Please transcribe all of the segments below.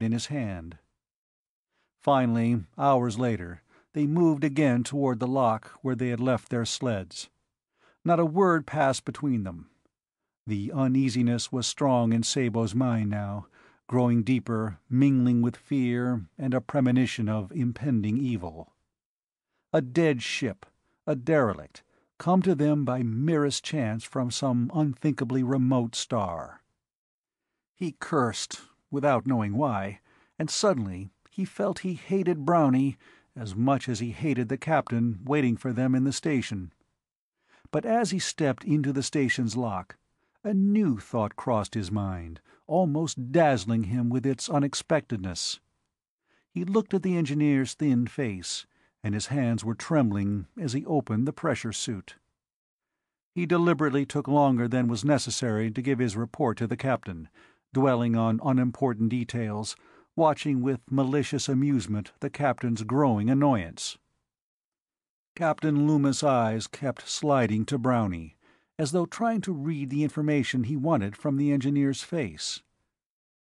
in his hand. Finally, hours later, they moved again toward the lock where they had left their sleds. Not a word passed between them. The uneasiness was strong in Sabo's mind now, growing deeper, mingling with fear and a premonition of impending evil. A dead ship, a derelict, come to them by merest chance from some unthinkably remote star. He cursed, without knowing why, and suddenly he felt he hated Brownie as much as he hated the captain waiting for them in the station. But as he stepped into the station's lock, a new thought crossed his mind, almost dazzling him with its unexpectedness. He looked at the engineer's thin face, and his hands were trembling as he opened the pressure suit. He deliberately took longer than was necessary to give his report to the captain, dwelling on unimportant details, watching with malicious amusement the captain's growing annoyance. Captain Loomis' eyes kept sliding to Brownie, as though trying to read the information he wanted from the engineer's face.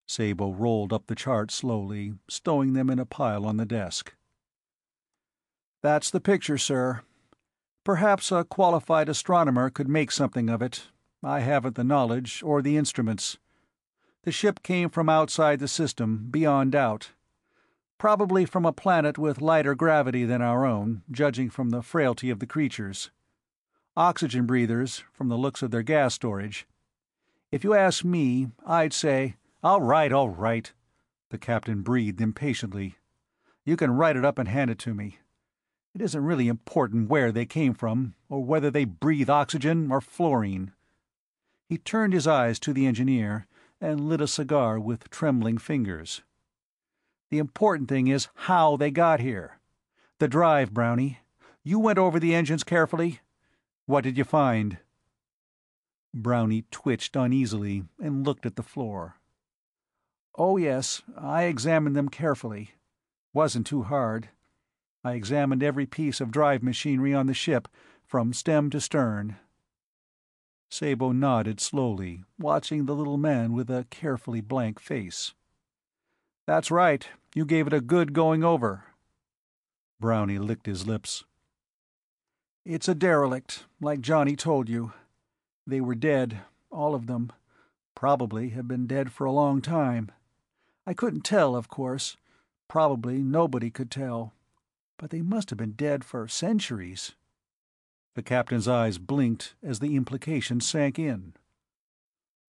Sabo rolled up the charts slowly, stowing them in a pile on the desk. "That's the picture, sir. Perhaps a qualified astronomer could make something of it. I haven't the knowledge or the instruments. The ship came from outside the system, beyond doubt. Probably from a planet with lighter gravity than our own, judging from the frailty of the creatures. Oxygen breathers, from the looks of their gas storage. If you ask me, I'd say—" All right," the captain breathed impatiently. "You can write it up and hand it to me. It isn't really important where they came from, or whether they breathe oxygen or fluorine." He turned his eyes to the engineer and lit a cigar with trembling fingers. "The important thing is how they got here. The drive, Brownie. You went over the engines carefully? What did you find?" Brownie twitched uneasily and looked at the floor. "Oh yes, I examined them carefully. Wasn't too hard. I examined every piece of drive machinery on the ship, from stem to stern." Sabo nodded slowly, watching the little man with a carefully blank face. "That's right. You gave it a good going over." Brownie licked his lips. "It's a derelict, like Johnny told you. They were dead, all of them. Probably have been dead for a long time. I couldn't tell, of course. Probably nobody could tell. But they must have been dead for centuries." The captain's eyes blinked as the implication sank in.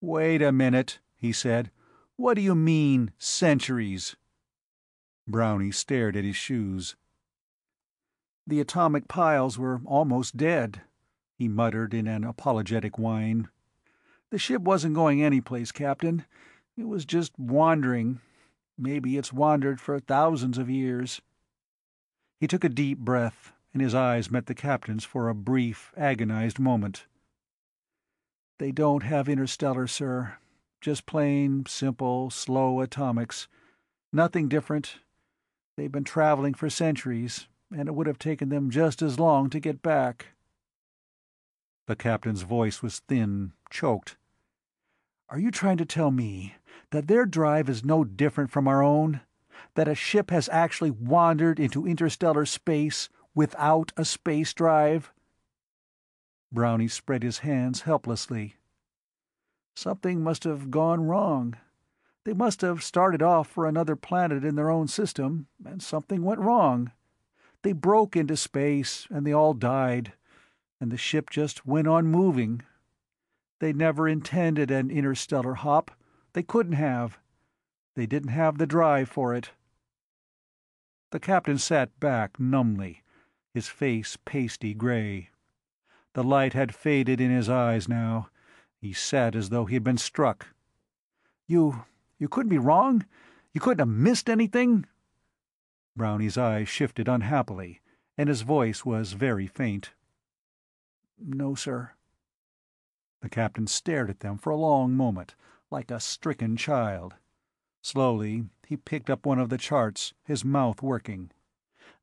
"Wait a minute," he said. "What do you mean, centuries?" Brownie stared at his shoes. "The atomic piles were almost dead," he muttered in an apologetic whine. "The ship wasn't going anyplace, Captain. It was just wandering. Maybe it's wandered for thousands of years." He took a deep breath, and his eyes met the captain's for a brief, agonized moment. "They don't have interstellar, sir. Just plain, simple, slow atomics. Nothing different. They've been traveling for centuries, and it would have taken them just as long to get back." The captain's voice was thin, choked. "Are you trying to tell me that their drive is no different from our own? That a ship has actually wandered into interstellar space without a space drive?" Brownie spread his hands helplessly. "Something must have gone wrong. They must have started off for another planet in their own system, and something went wrong. They broke into space, and they all died, and the ship just went on moving. They never intended an interstellar hop. They couldn't have. They didn't have the drive for it." The captain sat back numbly, his face pasty gray. The light had faded in his eyes now. He sat as though he had been struck. You couldn't be wrong? You couldn't have missed anything?" Brownie's eyes shifted unhappily, and his voice was very faint. "No, sir." The captain stared at them for a long moment, like a stricken child. Slowly, he picked up one of the charts, his mouth working.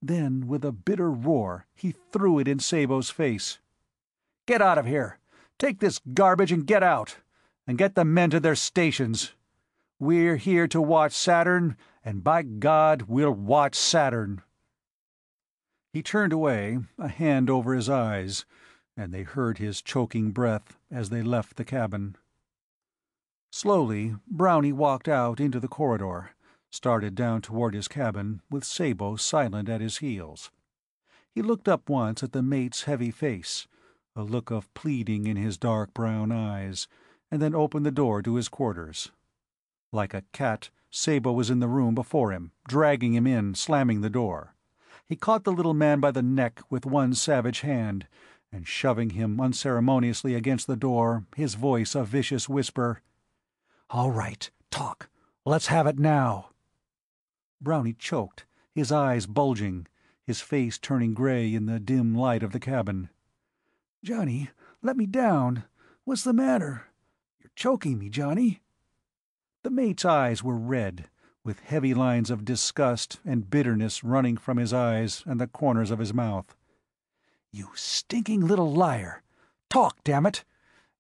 Then, with a bitter roar, he threw it in Sabo's face. "Get out of here! Take this garbage and get out! And get the men to their stations! We're here to watch Saturn, and by God, we'll watch Saturn." He turned away, a hand over his eyes, and they heard his choking breath as they left the cabin. Slowly, Brownie walked out into the corridor, started down toward his cabin, with Sabo silent at his heels. He looked up once at the mate's heavy face, a look of pleading in his dark brown eyes, and then opened the door to his quarters. Like a cat, Sabo was in the room before him, dragging him in, slamming the door. He caught the little man by the neck with one savage hand, and shoving him unceremoniously against the door, his voice a vicious whisper, "All right, talk. Let's have it now." Brownie choked, his eyes bulging, his face turning gray in the dim light of the cabin. "Johnny, let me down. What's the matter? You're choking me, Johnny." The mate's eyes were red, with heavy lines of disgust and bitterness running from his eyes and the corners of his mouth. "You stinking little liar! Talk, damn it!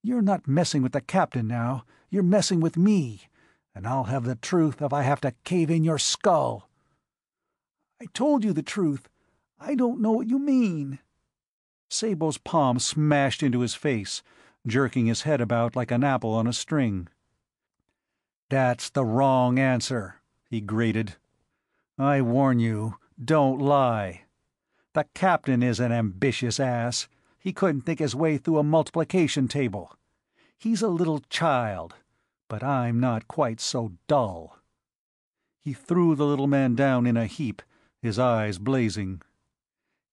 You're not messing with the captain now, you're messing with me, and I'll have the truth if I have to cave in your skull." "I told you the truth. I don't know what you mean." Sabo's palm smashed into his face, jerking his head about like an apple on a string. "That's the wrong answer," he grated. "I warn you, don't lie. The captain is an ambitious ass. He couldn't think his way through a multiplication table. He's a little child, but I'm not quite so dull." He threw the little man down in a heap, his eyes blazing.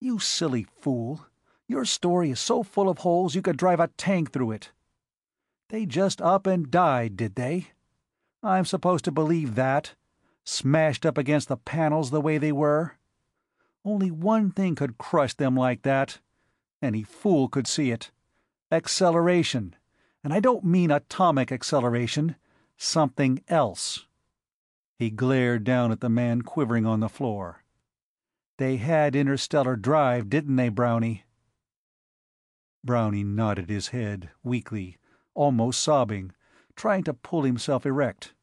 "You silly fool. Your story is so full of holes you could drive a tank through it. They just up and died, did they? I'm supposed to believe that? Smashed up against the panels the way they were? Only one thing could crush them like that. Any fool could see it. Acceleration. And I don't mean atomic acceleration. Something else." He glared down at the man quivering on the floor. "They had interstellar drive, didn't they, Brownie?" Brownie nodded his head, weakly, almost sobbing, trying to pull himself erect.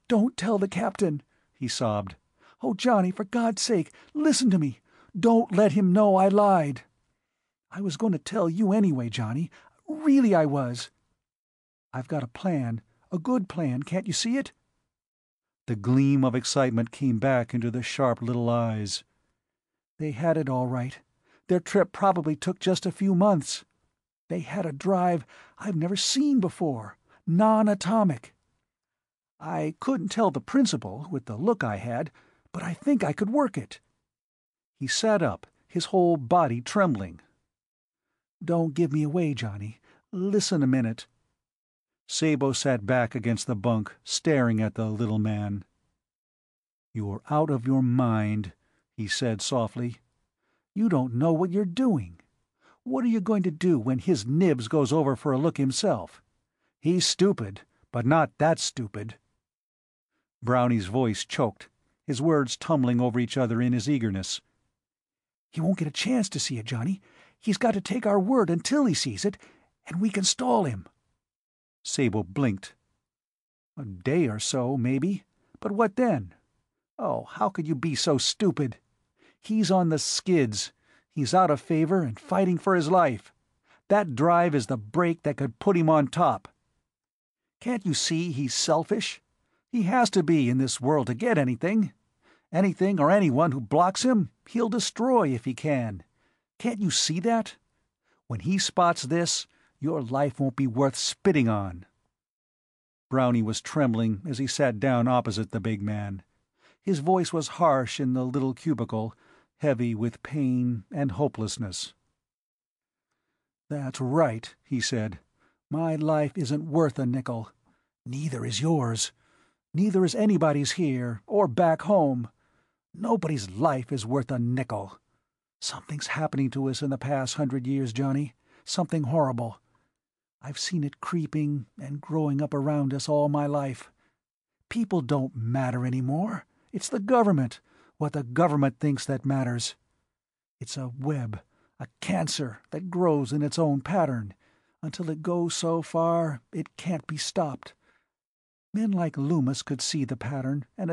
Don't tell the captain," he sobbed. "Oh, Johnny, for God's sake, listen to me. Don't let him know I lied. I was going to tell you anyway, Johnny. Really I was. I've got a plan, a good plan, can't you see it?" The gleam of excitement came back into the sharp little eyes. "They had it all right. Their trip probably took just a few months. They had a drive I've never seen before, non-atomic. I couldn't tell the principle with the look I had, but I think I could work it." He sat up, his whole body trembling. "Don't give me away, Johnny. Listen a minute." Sabo sat back against the bunk, staring at the little man. "You're out of your mind," he said softly. "You don't know what you're doing. What are you going to do when his nibs goes over for a look himself? He's stupid, but not that stupid." Brownie's voice choked, his words tumbling over each other in his eagerness. "He won't get a chance to see it, Johnny. He's got to take our word until he sees it, and we can stall him." Sabo blinked. "A day or so, maybe. But what then? Oh, how could you be so stupid? He's on the skids. He's out of favor and fighting for his life. That drive is the brake that could put him on top. Can't you see he's selfish? He has to be in this world to get anything. Anything or anyone who blocks him, he'll destroy if he can. Can't you see that? When he spots this, your life won't be worth spitting on." Brownie was trembling as he sat down opposite the big man. His voice was harsh in the little cubicle, heavy with pain and hopelessness. "That's right," he said. "My life isn't worth a nickel. Neither is yours. Neither is anybody's here, or back home. Nobody's life is worth a nickel. Something's happening to us in the past 100 years, Johnny. Something horrible. I've seen it creeping and growing up around us all my life. People don't matter anymore. It's the government, what the government thinks that matters. It's a web, a cancer that grows in its own pattern, until it goes so far it can't be stopped. Men like Loomis could see the pattern and